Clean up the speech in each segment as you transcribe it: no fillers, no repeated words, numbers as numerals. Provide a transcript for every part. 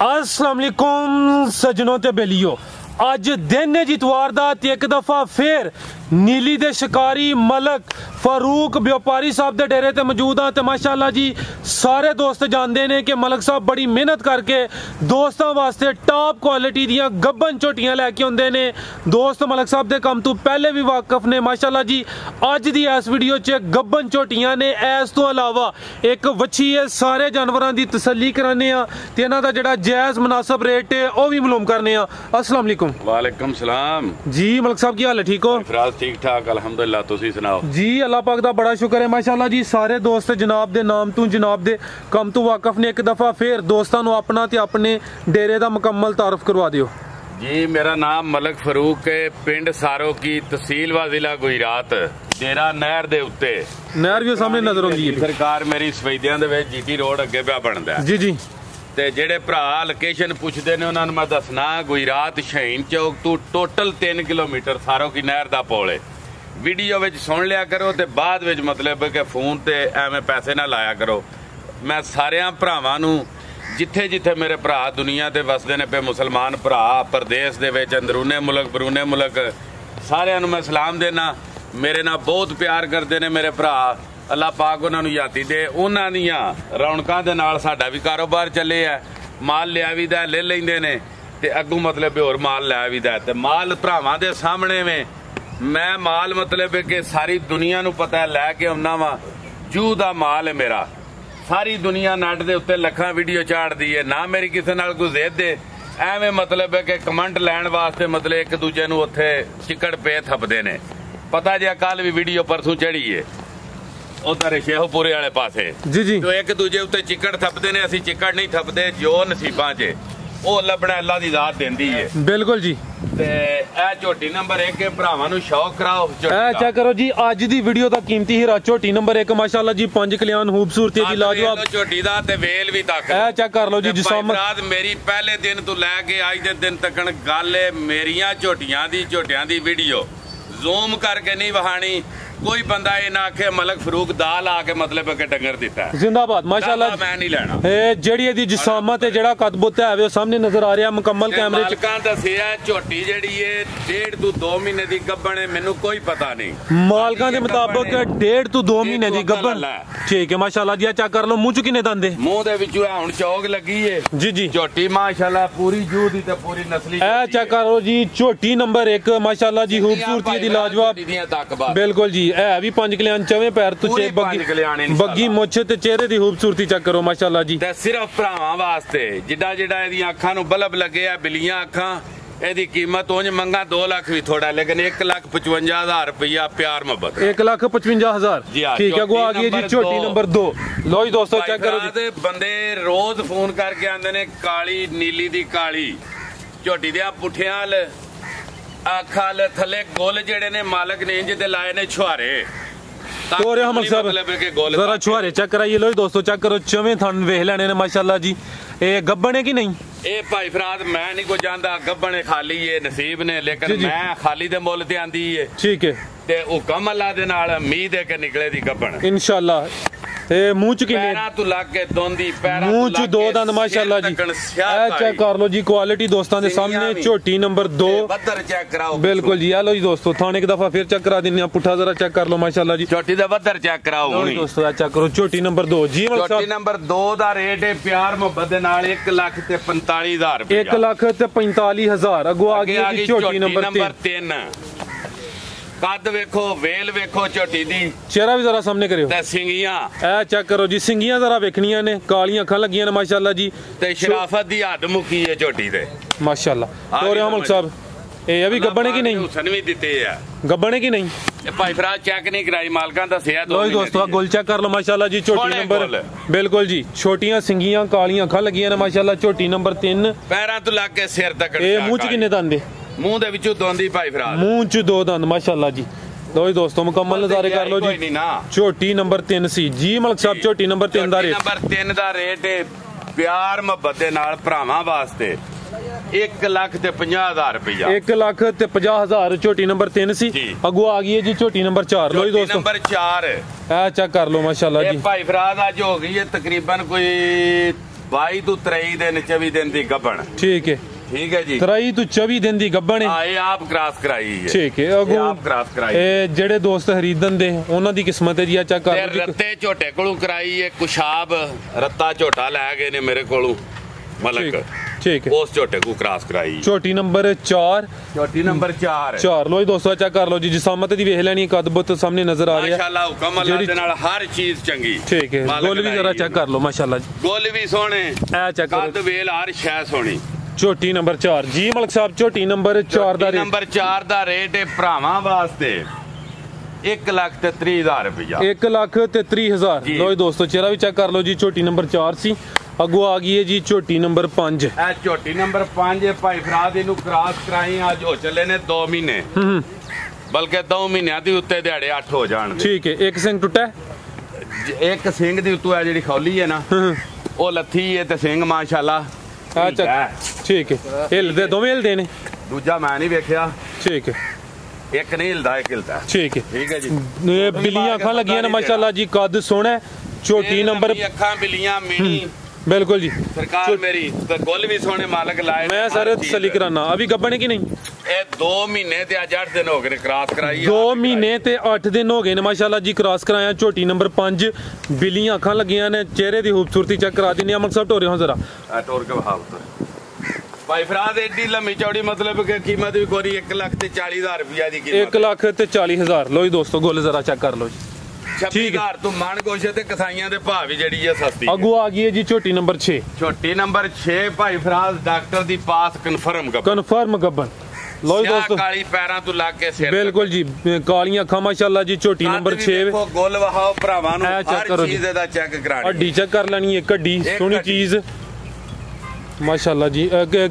अस्सलाम वालेकुम सज्जनों ते बेलियो। अज दिन है जितवार दा ते एक दफा फिर नीली दे शिकारी मलक फारूक व्यापारी साहब दे डेरे ते मौजूद हाँ। ते माशाअल्लाह जी सारे दोस्त जानते हैं कि मलक साहब बड़ी मेहनत करके दोस्तों वास्ते टॉप क्वालिटी दियां गब्बन झोटियां लैके आंदे ने। दोस्त मलक साहब दे काम तो पहले भी वाकफ ने। माशाअल्लाह जी अज दी इस वीडियो च गब्बन झोटियां ने, इस तो अलावा एक वच्छी है। सारे जानवरों की तसल्ली कराने ते इन्हां दा जिहड़ा जायज़ मुनासिब रेट है वह भी मालूम करने। अस्सलाम वालेकुम। वालेकुम सलाम जी मलक साहब की हाल है? ठीक हो? ठीक ठाक अल्हम्दुलिल्लाह, तुसी सुनाओ जी। अल्लाह पाक दा बड़ा शुक्र है माशाअल्लाह जी। सारे दोस्त जनाब दे नाम तू जनाब दे कम तू वाकफ ने। एक दफा फिर दोस्तों को अपना ते अपने डेरे दा मुकम्मल तारफ करवा दियो जी। मेरा नाम मलक फरूक है, पिंड सारो की तहसील व जिला गुजरात, डेरा नहर दे उत्ते। नहर भी सामने नजर आउंदी है। सरकार मेरी सफेदियां दे विच जीटी रोड अगे पिया बनदा है जी जी। ते जेड़े भरा लोकेशन पुछदे ने उन्हां नूं मैं दसना गुजरात शहीन चौक तू टोटल 3 किलोमीटर सारो की नहर दा पुल है। वीडियो विच सुन लिया करो ते बाद विच मतलब कि फोन ते एवें पैसे ना लाया करो। मैं सारियां भरावां नूं जिथे जिथे मेरे भरा दुनिया ते वसदे ने पे, मुसलमान भरा प्रदेश दे विच अंदरूने मुल्क बरूने मुल्क, सारियां नूं मैं सलाम देना। मेरे नाल बहुत प्यार करदे ने मेरे भरा। अल्लाह पाक उन्हां नूं याती दे। उन्हां दियां रौनकां दे नाल साडा भी कारोबार चले है। माल लिया भी दा ले लैंदे ने ते अग्गों मतलब होर माल लिया भी दा ते माल भरावां दे सामने में मैं माल मतलब कि सारी दुनिया नूं पता है लैके आउंदा वां। जू दा माल है मेरा। सारी दुनिया नट दे उत्ते लखां वीडियो चाड़दी है ना, मेरी किसी नाल कोई जिद है एवें मतलब कि कमेंट लैण वास्ते मतलब एक दूजे नूं उत्थे चिकड़ पे थपदे ने। पता जे कल भी वीडियो परसों चढ़ी है उधर शेखपुरे वाले पासे जी जी। तो एक दूजे उत्ते चिकड़ थपदे ने, असीं चिकड़ नहीं थपदे। जो नसीबां च ਉਹ ਲੱਭਣਾ ਅੱਲਾ ਦੀ ਜ਼ਾਤ ਦਿੰਦੀ ਏ। बिल्कुल जी। ਤੇ ਇਹ ਝੋਟੀ ਨੰਬਰ 1 ਹੈ, ਭਰਾਵਾਂ ਨੂੰ ਸ਼ੌਕ ਕਰਾਓ ਝੋਟੀ ਦਾ। चेक करो जी अज दी वीडियो दा कीमती हीरा झोटी नंबर 1 माशाअल्लाह जी 5 कल्याण खूबसूरती दी लाजवाब ਝੋਟੀ ਦਾ ਤੇ ਵੇਲ ਵੀ ਤੱਕ चेक कर लो जी जिसामत। ਰਾਤ ਮੇਰੀ ਪਹਿਲੇ ਦਿਨ ਤੋਂ ਲੈ ਕੇ ਅੱਜ ਦੇ ਦਿਨ ਤੱਕਣ ਗੱਲ ਏ ਮੇਰੀਆਂ ਝੋਟੀਆਂ ਦੀ ਵੀਡੀਓ ਜ਼ੂਮ ਕਰਕੇ ਨਹੀਂ ਵਹਾਣੀ। कोई बंदा ये ना आखे मलक फरूक दाल आके मतलब के डंगर दिता है। जिंदाबाद माशाअल्लाह। मैं नहीं लेना जेड़ी दी जिसामत है जेड़ा कद बुत है वो सामने नजर आ रहा मुकम्मल कैमरे च। मालकां दसिया झोटी जेड़ी है 1.5 ਤੋਂ 2 महीने दी गब्बन है, मेनू कोई पता नहीं। मालकां दे मुताबिक 1.5 ਤੋਂ 2 महीने दी गब्बन। ठीक है माशाअल्लाह जी। चेक कर लो मुंह च किने दंद है? मुंह दे विचों हुण चौक लगी है जी जी। झोटी माशाअल्लाह पूरी जू दी ते पूरी नस्ली। चेक करो जी झोटी नंबर 1 माशाअल्लाह जी खूबसूरती दी लाजवाब। बिल्कुल जी है भी 5 चवे पैर तो बग्गी मुछ ते चेहरे दी खूबसूरती चेक करो माशाअल्लाह जी। ते सिर्फ भरावां वास्ते जिड्डा जिड्डा एदियां अखां नूं बल्ब लगे आ बिलियां अखां, एदी कीमत उंज मंगा 2 लाख भी थोड़ा, लेकिन 1,55,000 रुपया प्यार मोहब्बत। 1,55,000 ठीक है। गो आ गई जी झोटी नंबर 2। लो जी दोस्तों चेक करो जी। बंदे रोज फोन करके आंदे ने काली नीली दी काली झोटी दे पुठियां अखां थले गोल जेड़े ने मालक ने इंज दे लाए ने छुहारे। जरा छुहारे चेक कराइए। लो दोस्तों चेक करो चवे थन वेख लेने ने माशाअल्लाह जी। ये गब्बन है कि नहीं? ए भाई फराद मैं नहीं को जानदा गब्बन है खाली ये नसीब ने, लेकिन मैं खाली दे मुल ते आंदी है। ठीक है ते हुक्म अल्लाह दे नाल उम्मीद है कि निकले दी गब्बन इंशाअल्लाह। ते मुंह च किने पैरां तू लग के दोंदी पैरां मुंह च 2 दंद माशाअल्लाह जी। ए चेक कर लो जी क्वालिटी दोस्तों दे सामने झोटी नंबर 2 बदर चेक कराओ। बिल्कुल जी। लो जी दोस्तों थाने एक दफा फिर चेक करा दिन्ने पुठा जरा चेक कर लो माशाअल्लाह जी। झोटी दा बदर चेक कराओ दोस्तों चेक करो झोटी नंबर 2 जी। झोटी नंबर 2 दा रेट है प्यार मोहब्बत दे नाल 1,45,000 रुपया। 1,45,000 अगो आ गई झोटी नंबर 3। कद वेखो वेल वेखो झोटी दी, चेहरा भी जरा सामने करियो ते सिंगियां ए चेक करो जी। सिंगियां जरा वेखनियां ने, कालियां अखां लगियां ने माशाअल्लाह जी। ते शराफत दी हद मुकी है झोटी दे माशाअल्लाह। और अमल साहब ए अभी गब्बन है कि नहीं? हुसन भी दिते है। गब्बन है कि नहीं? ए भाई फराज चेक नहीं कराई मालकां दा सेया। लो दोस्तों गोल चेक कर लो माशाअल्लाह जी। झोटी नंबर बिल्कुल जी छोटियां सिंगियां कालियां अखां लगियां ने माशाअल्लाह। झोटी नंबर 3 पैरां तो लग के सिर तक ए मुंह च किन्ने दंद? मुंह दे विचों दोंदी भाई फराज, मुंह च 2 दंद माशाअल्लाह जी। लो दोस्तों मुकम्मल नजारे कर लो जी। झोटी नंबर 3 सी जी मलक साहब। झोटी नंबर 3 दा रेट नंबर 3 दा रेट है प्यार मोहब्बत दे नाल भरावां वास्ते 1,50,000 रुपया। 1,50,000 झोटी नंबर 3 सी। अगो आ गई है जी झोटी नंबर 4। लो जी दोस्तों नंबर 4 चेक कर लो माशाअल्लाह जी। भाई फराज आज हो गई है तकरीबन कोई 22 ਤੋਂ 23 ਦਿਨ 24 दिन ਦੀ ਗੱਭਣ ठीक है ठीक है जी 23 ਤੋਂ 24 ਦਿਨ ਦੀ ਗੱਭਣ ਹੈ ਇਹ ਆਪ ਕ੍ਰਾਸ ਕਰਾਈ ਹੈ ਠੀਕ ਹੈ ਇਹ ਆਪ ਕ੍ਰਾਸ ਕਰਾਈ ਇਹ ਜਿਹੜੇ ਦੋਸਤ ਖਰੀਦਣ ਦੇ ਉਹਨਾਂ ਦੀ ਕਿਸਮਤ ਹੈ ਜੀ ਆ ਚੈੱਕ ਕਰ ਲਓ ਜੀ ਰੱਤੇ ਝੋਟੇ ਕੋਲੋਂ ਕਰਾਈ ਹੈ ਕੁਸ਼ਾਬ ਰੱਤਾ ਝੋਟਾ ਲੈ ਗਏ ਨੇ ਮੇਰੇ ਕੋਲੋਂ ਮਲਕ ठीक है उस झोटे को क्रॉस कराई झोटी नंबर 4 झोटी नंबर 4 लो जी दोस्तों चेक कर लो जी जिसामत दी वेख लेनी कद बुत सामने नजर आ रही है माशाल्लाह हुक्म अल्लाह दे नाल हर चीज चंगी ठीक है गोल भी जरा चेक कर लो माशाल्लाह जी गोल भी सोने ए चेक करो कद वेल हर शै सोनी झोटी नंबर 4 जी मलक साहब झोटी नंबर 4 दा रेट नंबर 4 दा रेट है भरावां वास्ते 1,30,000 रुपया 1,30,000 लो जी दोस्तों चेहरा भी चेक कर लो जी झोटी नंबर 4 सी अगो आ गई है जी झोटी नंबर 5 झोटी नंबर 5 है भाई फराद इनू क्रॉस कराई आज हो चले ने 2 महीने बल्कि 2 महीनों दी उत्ते दिहाड़े 8 हो जाण ठीक है एक सिंग टुटा है एक सिंग दी उत्तों है जेडी खौली है ना ओ लथी है ते सिंग माशाल्लाह अच्छा ठीक है हिलदे दोवें हिलदे ने दूजा मैं नहीं वेखिया ठीक है एक नहीं हिलदा एक हिलदा ठीक है जी ये बिल्लियां अखां लगियां ने माशाल्लाह जी कद सोहना झोटी नंबर अखां बिल्लियां मिनी बिल्कुल जी सरकार मेरी तो गोल भी सोने मालक लाए मैं सर तसल्ली कराना अभी गब्बन है कि नहीं ये 2 महीने ते आज 8 दिन हो गए क्रॉस कराई 2 महीने ते 8 दिन हो गए ने माशाल्लाह जी क्रॉस कराया झोटी नंबर 5 बिल्लियां अखां लगियां ने चेहरे दी खूबसूरती चेक करा दी अमन साहब टोरे हो जरा टोर के बहाव भाई फराद एडी लंबी चौड़ी मतलब कि कीमत भी कोई 1,40,000 रुपया दी कीमत 1,40,000 लो जी दोस्तों गोल जरा चेक कर लो जी 26,000 तो मान गोशे ते कसाईयां दे भाव भी जेडी है सस्ती अगू आ गई है जी झोटी नंबर 6 झोटी नंबर 6 भाई फराज डॉक्टर दी पास कन्फर्म गब्बन लो जी दोस्तों काली पैरां तो लाग के सिर बिल्कुल जी कालियां अखां माशाल्लाह जी झोटी नंबर 6 देखो गोल वहाओ भरावां नु हर चीज दा चेक करानी हड्डी चेक कर लेनी है हड्डी सोहनी चीज माशाल्लाह जी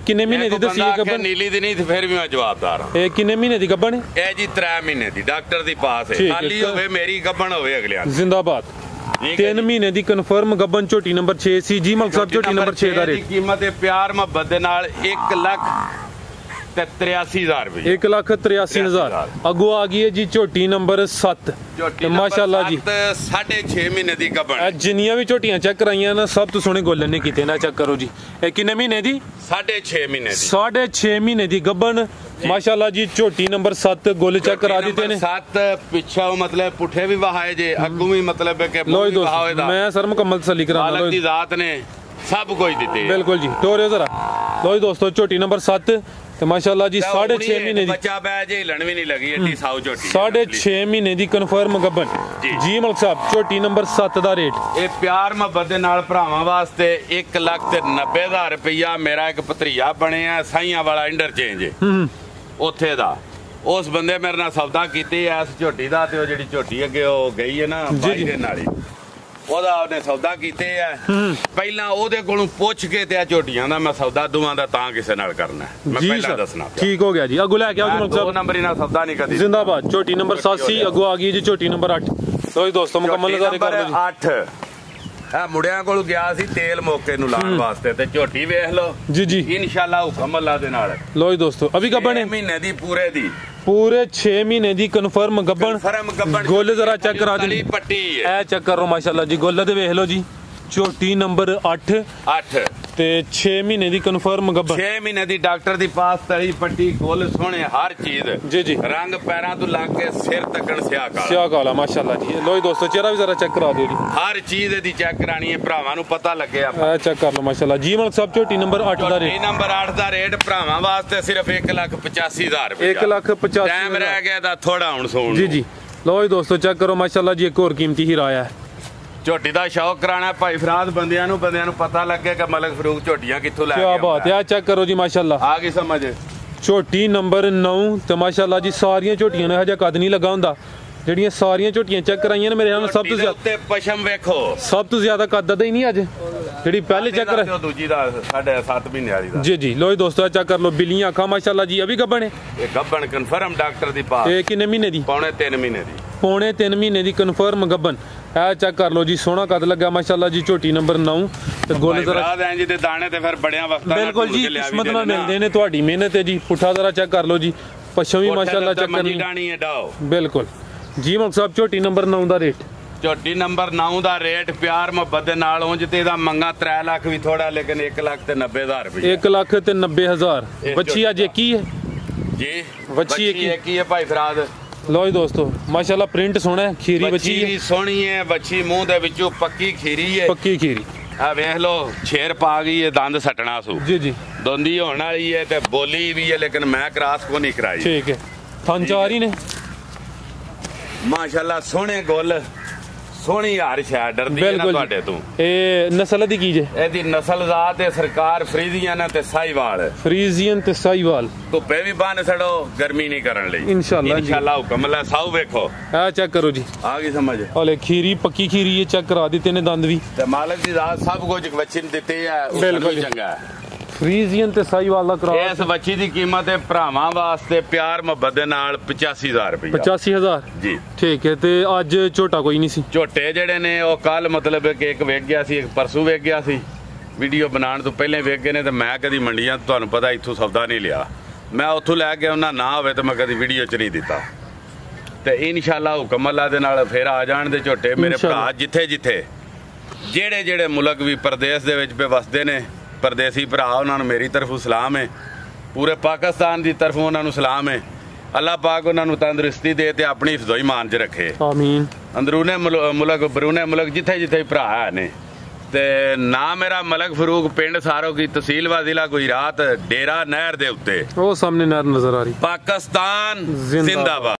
किन्ने महीने दी दसी है गब्बन नीली दी नहीं ते फिर भी मैं जवाबदार हां ए किन्ने महीने दी गब्बन है ए जी 3 महीने दी डॉक्टर दी पास है खाली होवे मेरी गब्बन होवे अगले जिंदाबाद 3 महीने दी कन्फर्म गब्बन झोटी नंबर 6 सी जी मलक साहब झोटी नंबर 6 दा रेट कीमत है प्यार मोहब्बत दे नाल 1,83,000 रुपए 1,83,000 अगो आ गई है जी झोटी नंबर 7 माशाल्लाह जी 6.5 महीने दी गब्बन जिन्नियां भी झोटियां चेक कराइयां ना सब तो सोहने गोल्ले ने कीते ना चेक करो जी ए किन्ने महीने दी 6.5 महीने दी 6.5 महीने दी गब्बन माशाल्लाह जी झोटी नंबर 7 गोल चेक करा दिते ने 7 पीछे मतलब पुठे भी वहाए जे अगू भी मतलब है कि लो दोस्त मैं सर मुकम्मल तसल्ली कराना लो दी जात ने सब कुछ दिते बिल्कुल जी टोरे जरा लो दोस्तों झोटी नंबर 7 ਤੇ ਮਾਸ਼ਾਅੱਲਾ ਜੀ 6.5 ਮਹੀਨੇ ਦੀ ਬੱਚਾ ਬੈ ਜੇ ਹਿਲਣ ਵੀ ਨਹੀਂ ਲੱਗੀ ਏਡੀ ਸਾਊ ਝੋਟੀ 6.5 ਮਹੀਨੇ ਦੀ ਕਨਫਰਮ ਗੱਬਨ ਜੀ ਮਲਕ ਸਾਹਿਬ ਝੋਟੀ ਨੰਬਰ 7 ਦਾ ਰੇਟ ਇਹ ਪਿਆਰ ਮੁਹੱਬਤ ਦੇ ਨਾਲ ਭਰਾਵਾਂ ਵਾਸਤੇ 1,90,000 ਰੁਪਇਆ ਮੇਰਾ ਇੱਕ ਭਤਰੀਆ ਬਣਿਆ ਸਾਈਆਂ ਵਾਲਾ ਇੰਟਰਚੇਂਜ ਉੱਥੇ ਦਾ ਉਸ ਬੰਦੇ ਮੇਰੇ ਨਾਲ ਸੌਦਾ ਕੀਤੀ ਐਸ ਝੋਟੀ ਦਾ ਤੇ ਉਹ ਜਿਹੜੀ ਝੋਟੀ ਅੱਗੇ ਉਹ ਗਈ ਹੈ ਨਾ ਬਾਈ ਦੇ ਨਾਲ ਹੀ ਉਹਦਾ ਉਹਨੇ ਸੌਦਾ ਕੀਤੇ ਆ ਪਹਿਲਾਂ ਉਹਦੇ ਕੋਲੋਂ ਪੁੱਛ ਕੇ ਤੇ ਆ ਝੋਟੀਆਂ ਦਾ ਮੈਂ ਸੌਦਾ ਦੋਵਾਂ ਦਾ ਤਾਂ ਕਿਸੇ ਨਾਲ ਕਰਨਾ ਮੈਂ ਪਹਿਲਾਂ ਦੱਸਣਾ ਠੀਕ ਹੋ ਗਿਆ ਜੀ ਅੱਗੋਂ ਲੈ ਕੇ ਆਓ ਜੀ ਮਲਕ ਸਾਹਿਬ 2 ਨੰਬਰ ਨਾਲ ਸੌਦਾ ਨਹੀਂ ਕਦੀ ਜ਼ਿੰਦਾਬਾਦ ਝੋਟੀ ਨੰਬਰ 87 ਅੱਗੋਂ ਆ ਗਈ ਜੀ ਝੋਟੀ ਨੰਬਰ 8 ਲੋ ਜੀ ਦੋਸਤੋ ਮੁਕੰਮਲ ਨਜ਼ਾਰੇ ਕਰ ਲਓ ਜੀ 8 ਆ ਮੁੰਡਿਆਂ ਕੋਲ ਗਿਆ ਸੀ ਤੇਲ ਮੌਕੇ ਨੂੰ ਲਾਉਣ ਵਾਸਤੇ ਤੇ ਝੋਟੀ ਵੇਖ ਲਓ ਜੀ ਜੀ ਇਨਸ਼ਾਅੱਲਾ ਹੁਕਮ ਅੱਲਾ ਦੇ ਨਾਲ ਲੋ ਜੀ ਦੋਸਤੋ ਅਭੀ ਗੱਬਣ ਹੈ ਮਹੀਨੇ ਦੀ पूरे 6 महीने दी कन्फर्म गब्बन गोल जरा चेक करा दी पट्टी है चेक करो माशाल्लाह जी गोल ते वेख लो जी झोटी नंबर 8 ਤੇ 6 ਮਹੀਨੇ ਦੀ ਕਨਫਰਮ ਗੱਬਨ 6 ਮਹੀਨੇ ਦੀ ਡਾਕਟਰ ਦੀ ਪਾਸ ਤਲੀ ਪੱਟੀ ਗੋਲ ਸੋਹਣੇ ਹਰ ਚੀਜ਼ ਜੀ ਜੀ ਰੰਗ ਪੈਰਾਂ ਤੋਂ ਲੱਗ ਕੇ ਸਿਰ ਤੱਕਣ ਸਿਆਹ ਕਾਲਾ ਮਾਸ਼ਾਅੱਲਾ ਜੀ ਲੋ ਜੀ ਦੋਸਤੋ ਚਿਹਰਾ ਵੀ ਜ਼ਰਾ ਚੈੱਕ ਕਰਾ ਦਿਓ ਜੀ ਹਰ ਚੀਜ਼ ਦੀ ਚੈੱਕ ਕਰਾਣੀ ਹੈ ਭਰਾਵਾਂ ਨੂੰ ਪਤਾ ਲੱਗੇ ਆਪਾਂ ਇਹ ਚੈੱਕ ਕਰ ਲਓ ਮਾਸ਼ਾਅੱਲਾ ਜੀ ਮਲਕ ਸਾਹਿਬ ਝੋਟੀ ਨੰਬਰ 8 ਦਾ ਰੇਟ ਨੰਬਰ 8 ਦਾ ਰੇਟ ਭਰਾਵਾਂ ਵਾਸਤੇ ਸਿਰਫ 1,85,000 ਰੁਪਏ 1,85,000 ਟਾਈਮ ਰਹਿ ਗਿਆ ਤਾਂ ਥੋੜਾ ਹੁਣ ਸੋਣ ਜੀ ਜੀ ਲੋ ਜੀ ਦੋਸਤੋ ਚੈੱਕ ਕਰੋ ਮਾਸ਼ਾਅੱਲਾ ਜੀ ਇੱਕ ਹੋਰ ਕੀਮਤੀ ਹੀਰਾ ਆਇਆ ਹੈ ਝੋਟੀ ਦਾ ਸ਼ੌਕ ਕਰਾਣਾ ਭਾਈ ਫਰਾਦ ਬੰਦਿਆਂ ਨੂੰ ਪਤਾ ਲੱਗੇ ਕਿ ਮਲਕ ਫਰੂਕ ਝੋਟੀਆਂ ਕਿੱਥੋਂ ਲੈ ਕੇ ਕੀ ਬਾਤ ਹੈ ਚੈੱਕ ਕਰੋ ਜੀ ਮਾਸ਼ਾਅੱਲਾ ਆ ਗਈ ਸਮਝ ਝੋਟੀ ਨੰਬਰ 9 ਤੇ ਮਾਸ਼ਾਅੱਲਾ ਜੀ ਸਾਰੀਆਂ ਝੋਟੀਆਂ ਨੇ ਹਜੇ ਕੱਦ ਨਹੀਂ ਲੱਗਾ ਹੁੰਦਾ ਜਿਹੜੀਆਂ ਸਾਰੀਆਂ ਝੋਟੀਆਂ ਚੈੱਕ ਕਰਾਈਆਂ ਨੇ ਮੇਰੇ ਨਾਲ ਸਭ ਤੋਂ ਜ਼ਿਆਦਾ ਉੱਤੇ ਪਸ਼ਮ ਵੇਖੋ ਸਭ ਤੋਂ ਜ਼ਿਆਦਾ ਕੱਦ ਦਾ ਹੀ ਨਹੀਂ ਅੱਜ ਜਿਹੜੀ ਪਹਿਲੇ ਚੈੱਕ ਕਰ ਦੂਜੀ ਦਾ 7.5 ਮਹੀਨੇ ਵਾਲੀ ਦਾ ਜੀ ਜੀ ਲੋ ਜੀ ਦੋਸਤੋ ਚੈੱਕ ਕਰ ਲੋ ਬਿੱਲੀਆਂ ਅੱਖਾਂ ਮਾਸ਼ਾਅੱਲਾ ਜੀ ਅਭੀ ਗੱਬਣ ਹੈ ਇਹ ਗੱਬਣ ਕਨਫਰਮ ਡਾਕਟਰ ਦੀ ਪਾਸ ਇਹ ਕਿੰਨੇ ਮਹੀਨੇ ਦੀ ਪੌਣੇ 3 ਮਹੀਨੇ ਦੀ ਪੌਣੇ 3 ਮਹੀਨੇ ਦੀ ਕਨਫਰਮ ਗੱਬਨ ਇਹ ਚੈੱਕ ਕਰ ਲੋ ਜੀ ਸੋਹਣਾ ਕੱਦ ਲੱਗਾ ਮਾਸ਼ਾਅੱਲਾ ਜੀ ਝੋਟੀ ਨੰਬਰ 9 ਤੇ ਗੋਲ ਜ਼ਰਾ ਜੀ ਦੇ ਦਾਣੇ ਤੇ ਫਿਰ ਬੜਿਆਂ ਵਕਤਾਂ ਨਾਲ ਬਿਲਕੁਲ ਜੀ ਕਿਸਮਤ ਨਾਲ ਮਿਲਦੇ ਨੇ ਤੁਹਾਡੀ ਮਿਹਨਤ ਹੈ ਜੀ ਪੁੱਠਾ ਜ਼ਰਾ ਚੈੱਕ ਕਰ ਲੋ ਜੀ ਪਛਮ ਵੀ ਮਾਸ਼ਾਅੱਲਾ ਚੈੱਕ ਕਰਨੀ ਡਾਣੀ ਹੈ ਡਾਓ ਬਿਲਕੁਲ ਜੀ ਮਲਕ ਸਾਹਿਬ ਝੋਟੀ ਨੰਬਰ 9 ਦਾ ਰੇਟ ਝੋਟੀ ਨੰਬਰ 9 ਦਾ ਰੇਟ ਪਿਆਰ ਮੁਹੱਬਤ ਦੇ ਨਾਲ ਉਂਝ ਤੇ ਇਹਦਾ ਮੰਗਾ 3 ਲੱਖ ਵੀ ਥੋੜਾ ਲੇਕਿਨ 1,90,000 ਰੁਪਏ 1,90,000 ਬੱਚੀ ਅੱਜ ਇੱਕ ਹੀ ਹੈ ਜੀ ਬੱਚੀ ਇੱਕ ਹੀ ਹੈ ਭਾਈ ਫਰਾਦ ਲਓ ਜੀ ਦੋਸਤੋ ਮਾਸ਼ਾਅੱਲਾ ਪ੍ਰਿੰਟ ਸੋਹਣਾ ਹੈ ਖੀਰੀ ਬੱਚੀ ਬੱਚੀ ਸੋਹਣੀ ਹੈ ਬੱਚੀ ਮੂੰਹ ਦੇ ਵਿੱਚੋਂ ਪੱਕੀ ਖੀਰੀ ਹੈ ਪੱਕੀ ਖੀਰੀ ਆ ਵੇਖ ਲੋ ਛੇਰ ਪਾ ਗਈ ਹੈ ਦੰਦ ਸੱਟਣਾ ਸੂ ਜੀ ਦੋਂਦੀ ਹੋਣ ਵਾਲੀ ਹੈ ਤੇ ਬੋਲੀ ਵੀ ਹੈ ਲੇਕਿਨ ਮੈਂ ਕ੍ਰਾਸ ਕੋ ਨਹੀਂ ਕਰਾਈ ਠੀਕ ਹੈ ਥਣ ਚਾਰ ਹੀ ਨੇ ਮਾਸ਼ਾਅੱਲਾ ਸੋਹਣੇ ਗੁੱਲ ਸੋਹਣੀ ਹਾਰ ਸ਼ਾ ਡਰਦੀ ਹੈ ਨਾ ਤੁਹਾਡੇ ਤੋਂ ਇਹ ਨਸਲ ਦੀ ਕੀ ਜੇ ਇਹਦੀ ਨਸਲ ਜ਼ਾਤ ਹੈ ਸਰਕਾਰ ਫਰੀਜ਼ੀਅਨ ਤੇ ਸਾਈਵਾਲ ਫਰੀਜ਼ੀਅਨ ਤੇ ਸਾਈਵਾਲ ਧੁੱਪੇ ਵੀ ਬੰਨ ਛੜੋ ਗਰਮੀ ਨਹੀਂ ਕਰਨ ਲਈ ਇਨਸ਼ਾਅੱਲਾ ਹੁਕਮ ਅੱਲਾ ਸਾਊ ਵੇਖੋ ਆ ਚੈੱਕ ਕਰੋ ਜੀ ਆ ਗਈ ਸਮਝ ਹਲੇ ਖੀਰੀ ਪੱਕੀ ਖੀਰੀ ਇਹ ਚੈੱਕ ਕਰਾ ਦਿੱਤੇ ਨੇ ਦੰਦ ਵੀ ਤੇ ਮਾਲਕ ਦੀ ਜ਼ਾਤ ਸਭ ਕੁਝ ਬੱਚੇ ਨੂੰ ਦਿੱਤੇ ਆ ਬਿਲਕੁਲ ਚੰਗਾ ਹੈ ਫਰੀਜ਼ੀਅਨ ਤੇ ਸਾਈਵਾਲ ਦਾ ਕਰਾਸ ਇਸ ਬੱਚੀ ਦੀ ਕੀਮਤ ਹੈ ਭਰਾਵਾਂ ਵਾਸਤੇ ਪਿਆਰ ਮੁਹੱਬਤ ਦੇ ਨਾਲ 85000 ਰੁਪਏ 85000 ਜੀ ਠੀਕ ਹੈ ਤੇ ਅੱਜ ਝੋਟਾ ਕੋਈ ਨਹੀਂ ਸੀ ਝੋਟੇ ਜਿਹੜੇ ਨੇ ਉਹ ਕੱਲ ਮਤਲਬ ਕਿ ਇੱਕ ਵੇਚ ਗਿਆ ਸੀ ਇੱਕ ਪਰਸੋਂ ਵੇਚ ਗਿਆ ਸੀ ਵੀਡੀਓ ਬਣਾਉਣ ਤੋਂ ਪਹਿਲੇ ਵੇਚ ਗਏ ਨੇ ਤੇ ਮੈਂ ਕਦੀ ਮੰਡੀਆਂ ਤੁਹਾਨੂੰ ਪਤਾ ਇੱਥੋਂ ਸੌਦਾ ਨਹੀਂ ਲਿਆ ਮੈਂ ਉੱਥੋਂ ਲੈ ਕੇ ਉਹਨਾਂ ਨਾ ਹੋਵੇ ਤਾਂ ਮੈਂ ਕਦੀ ਵੀਡੀਓ 'ਚ ਨਹੀਂ ਦਿੱਤਾ ਤੇ ਇਨਸ਼ਾਅੱਲਾ ਹੁਕਮ ਅੱਲਾ ਦੇ ਨਾਲ ਫਿਰ ਆ ਜਾਣ ਦੇ ਝੋਟੇ ਮੇਰੇ ਭਰਾ ਜਿੱਥੇ ਜਿਹੜੇ ਮੁਲਕ ਵੀ ਪ੍ਰਦੇਸ਼ ਦੇ ਵਿੱਚ ਵਸਦੇ ਨੇ परदेसी भरा उन्होंने मेरी तरफों सलाम है पूरे पाकिस्तान की तरफों उन्होंने सलाम है अल्लाह पाक उन्होंने तंदुरुस्ती दे ते अपनी हिफज़ो ईमान च रखे आमीन अंदरूने मुल्क बरूने मुल्क जिथे भरा ने ते ना मेरा मलक फरूक पिंड सारों की तहसील व जिला गुजरात डेरा नहर दे उत्ते वो सामने नहर नजर आ रही पाकिस्तान जिंदाबाद।